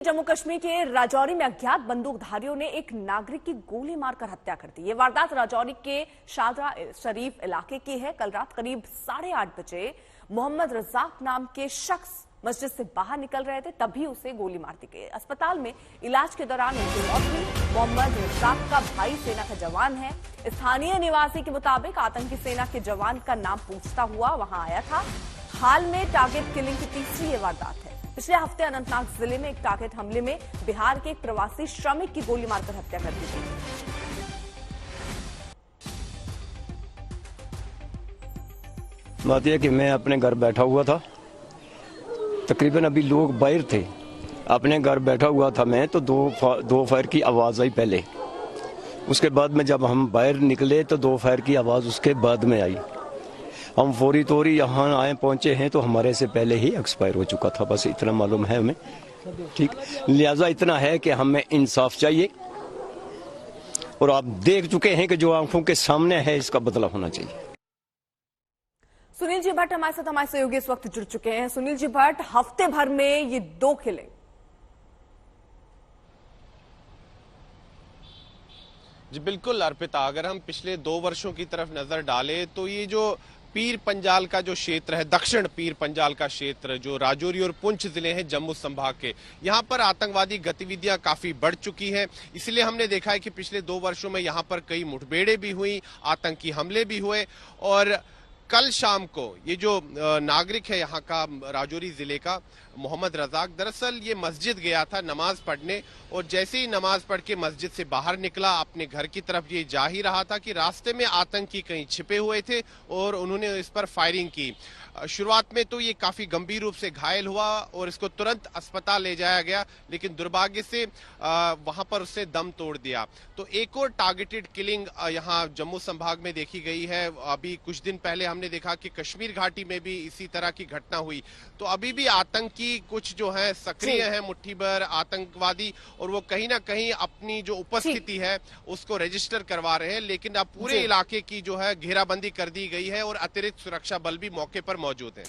जम्मू कश्मीर के राजौरी में अज्ञात बंदूकधारियों ने एक नागरिक की गोली मारकर हत्या कर दी। ये वारदात राजौरी के शादरा शरीफ इलाके की है। कल रात करीब 8:30 बजे मोहम्मद रजाक नाम के शख्स मस्जिद से बाहर निकल रहे थे, तभी उसे गोली मार दी गई। अस्पताल में इलाज के दौरान उनकी मौत हुई। मोहम्मद रजाक का भाई सेना का जवान है। स्थानीय निवासी के मुताबिक आतंकी सेना के जवान का नाम पूछता हुआ वहां आया था। हाल में टारगेट किलिंग की तीसरी ये वारदात है। पिछले हफ्ते अनंतनाग जिले में एक टारगेट हमले में बिहार के एक प्रवासी श्रमिक की गोली मारकर हत्या कर दी गई। बात यह कि मैं अपने घर बैठा हुआ था, तकरीबन अभी लोग बाहर थे, अपने घर बैठा हुआ था मैं, तो दो फायर की आवाज आई पहले। उसके बाद में जब हम बाहर निकले तो 2 फायर की आवाज उसके बाद में आई। हम फौरी तौरी यहाँ आए पहुंचे हैं तो हमारे से पहले ही एक्सपायर हो चुका था। बस इतना मालूम है हमें, ठीक। लिहाजा इतना है कि हमें इंसाफ चाहिए, और आप देख चुके हैं कि जो आंखों के सामने है इसका बदला होना चाहिए। सुनील जी भट्ट हमारे सहयोगी इस वक्त जुड़ चुके हैं। सुनील जी भट्ट, हफ्ते भर में ये 2 किले। जी बिल्कुल अर्पिता, अगर हम पिछले 2 वर्षों की तरफ नजर डालें तो ये जो पीर पंजाल का जो क्षेत्र है, दक्षिण पीर पंजाल का क्षेत्र जो राजौरी और पुंछ जिले हैं जम्मू संभाग के, यहाँ पर आतंकवादी गतिविधियां काफी बढ़ चुकी हैं। इसलिए हमने देखा है कि पिछले 2 वर्षों में यहाँ पर कई मुठभेड़ें भी हुई, आतंकी हमले भी हुए। और कल शाम को ये जो नागरिक है यहाँ का, राजौरी जिले का मोहम्मद रजाक, दरअसल ये मस्जिद गया था नमाज पढ़ने, और जैसे ही नमाज पढ़ के मस्जिद से बाहर निकला अपने घर की तरफ ये जा ही रहा था कि रास्ते में आतंकी कहीं छिपे हुए थे और उन्होंने इस पर फायरिंग की। शुरुआत में तो ये काफी गंभीर रूप से घायल हुआ और इसको तुरंत अस्पताल ले जाया गया, लेकिन दुर्भाग्य से वहां पर उसने दम तोड़ दिया। तो एक और टारगेटेड किलिंग यहाँ जम्मू संभाग में देखी गई है। अभी कुछ दिन पहले हमने देखा कि कश्मीर घाटी में भी इसी तरह की घटना हुई। तो अभी भी आतंकी कुछ जो है सक्रिय है, मुट्ठी भर आतंकवादी, और वो कहीं ना कहीं अपनी जो उपस्थिति है उसको रजिस्टर करवा रहे हैं। लेकिन अब पूरे इलाके की जो है घेराबंदी कर दी गई है और अतिरिक्त सुरक्षा बल भी मौके पर मौजूद है।